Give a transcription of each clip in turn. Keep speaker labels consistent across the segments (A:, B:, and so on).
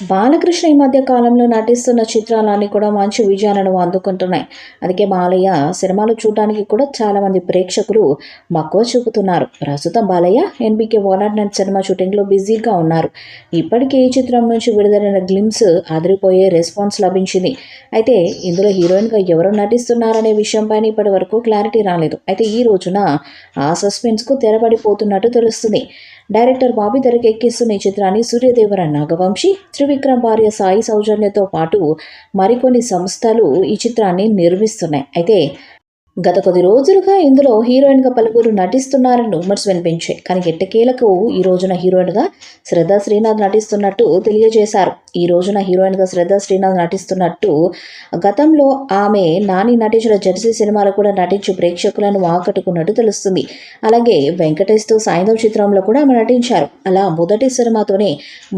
A: బాలకృష్ణ ఈ మధ్య కాలంలో నటిస్తున్న చిత్రాలన్నీ కూడా మంచి విజయాలను అందుకుంటున్నాయి. అందుకే బాలయ్య సినిమాలు చూడడానికి కూడా చాలామంది ప్రేక్షకులు మక్కువ చూపుతున్నారు. ప్రస్తుతం బాలయ్య ఎన్బీకే 109 సినిమా షూటింగ్లో బిజీగా ఉన్నారు. ఇప్పటికే ఈ చిత్రం నుంచి విడుదలైన గ్లిమ్స్ అదిరిపోయే రెస్పాన్స్ లభించింది. అయితే ఇందులో హీరోయిన్గా ఎవరు నటిస్తున్నారనే విషయంపైన ఇప్పటి వరకు క్లారిటీ రాలేదు. అయితే ఈ రోజున ఆ సస్పెన్స్కు తెరబడిపోతున్నట్టు తెలుస్తుంది. డైరెక్టర్ బాబీ తెరకెక్కిస్తున్న ఈ చిత్రాన్ని సూర్యదేవర నాగవంశి, త్రివిక్రమ్ భార్య సాయి సౌజన్యతో పాటు మరికొన్ని సంస్థలు ఈ చిత్రాన్ని నిర్మిస్తున్నాయి. అయితే గత కొద్ది రోజులుగా ఇందులో హీరోయిన్గా పలువురు నటిస్తున్నారని రూమర్స్ వినిపించాయి. కానీ ఎట్టకేలకు ఈ రోజున హీరోయిన్గా శ్రద్ధా శ్రీనాథ్ నటిస్తున్నట్టు తెలియజేశారు. ఈ రోజున హీరోయిన్గా శ్రద్ధా శ్రీనాథ్ నటిస్తున్నట్టు గతంలో ఆమె నాని నటించిన జెర్సీ సినిమాలో కూడా నటించి ప్రేక్షకులను ఆకట్టుకున్నట్టు తెలుస్తుంది. అలాగే వెంకటేష్తో సాయంత్రం చిత్రంలో కూడా ఆమె నటించారు. అలా మొదటి సినిమాతోనే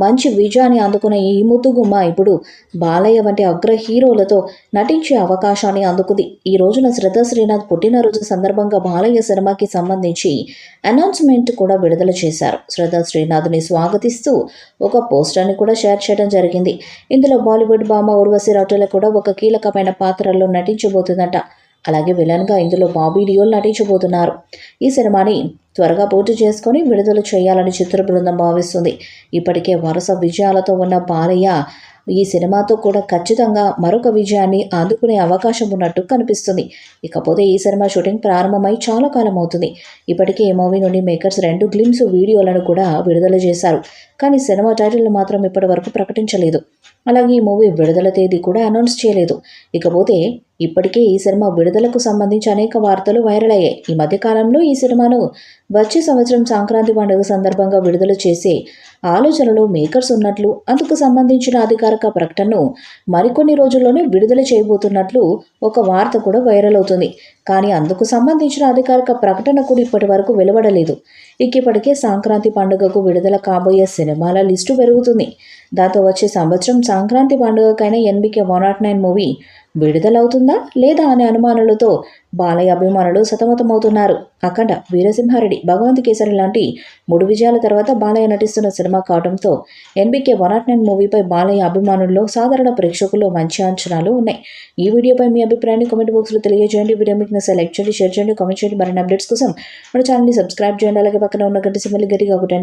A: మంచి విజయాన్ని అందుకున్న ఈ ముద్దుగుమ్మ ఇప్పుడు బాలయ్య వంటి అగ్ర హీరోలతో నటించే అవకాశాన్ని అందుకుంది. ఈ రోజున శ్రద్ధా శ్రీనాథ్ పుట్టినరోజు సందర్భంగా బాలయ్య సినిమాకి సంబంధించి అనౌన్స్మెంట్ కూడా విడుదల చేశారు. శ్రద్ధా శ్రీనాథ్ని స్వాగతిస్తూ ఒక పోస్టర్ని కూడా షేర్ చేయడం జరిగింది. ఇందులో బాలీవుడ్ భామ ఉర్వశి రౌటేలా కూడా ఒక కీలకమైన పాత్రలో నటించబోతుందట. అలాగే విలన్గా ఇందులో బాబీ డియోల్ నటించబోతున్నారు. ఈ సినిమాని త్వరగా పూర్తి చేసుకొని విడుదల చేయాలని చిత్ర బృందం భావిస్తుంది. ఇప్పటికే వరుస విజయాలతో ఉన్న బాలయ్య ఈ సినిమాతో కూడా ఖచ్చితంగా మరొక విజయాన్ని అందుకునే అవకాశం ఉన్నట్టు కనిపిస్తుంది. ఇకపోతే ఈ సినిమా షూటింగ్ ప్రారంభమై చాలా కాలం అవుతుంది. ఇప్పటికే ఈ మూవీ నుండి మేకర్స్ 2 గ్లిమ్స్ వీడియోలను కూడా విడుదల చేశారు. కానీ సినిమా టైటిల్ మాత్రం ఇప్పటి వరకు ప్రకటించలేదు. అలాగే ఈ మూవీ విడుదల తేదీ కూడా అనౌన్స్ చేయలేదు. ఇకపోతే ఇప్పటికే ఈ సినిమా విడుదలకు సంబంధించి అనేక వార్తలు వైరల్ అయ్యాయి. ఈ మధ్యకాలంలో ఈ సినిమాను వచ్చే సంవత్సరం సంక్రాంతి పండుగ సందర్భంగా విడుదల చేసే ఆలోచనలో మేకర్స్ ఉన్నట్లు, అందుకు సంబంధించిన అధికారిక ప్రకటనను మరికొన్ని రోజుల్లోనే విడుదల చేయబోతున్నట్లు ఒక వార్త కూడా వైరల్ అవుతుంది. కానీ అందుకు సంబంధించిన అధికారిక ప్రకటన కూడా ఇప్పటి వరకు వెలువడలేదు. ఇప్పటికే సంక్రాంతి పండుగకు విడుదల కాబోయే సినిమాల లిస్టు పెరుగుతుంది. దాంతో వచ్చే సంవత్సరం సంక్రాంతి పండుగకైనా ఎన్బీకే 109 మూవీ విడుదలవుతుందా లేదా అనే అనుమానాలతో బాలయ్య అభిమానులు సతమతమవుతున్నారు. అఖండ, వీరసింహారెడ్డి, భగవంత్ కేసరి లాంటి 3 విజయాల తర్వాత బాలయ్య నటిస్తున్న సినిమా కావడంతో ఎన్బీకే 109 మూవీపై బాలయ్య అభిమానుల్లో సాధారణ ప్రేక్షకుల్లో మంచి అంచనాలు ఉన్నాయి. ఈ వీడియోపై మీ అభిప్రాయాన్ని కామెంట్ బాక్స్లో తెలియజేయండి. వీడియో మీకు నచ్చితే లైక్ చేయండి, షేర్ చేయండి, కామెంట్ చేయండి. మరిన్ని అప్డేట్స్ కోసం మన ఛానల్ని సబ్స్క్రైబ్ చేయండి. అలాగే పక్కన ఉన్న గంట సింబల్ని గట్టిగా కొట్టండి.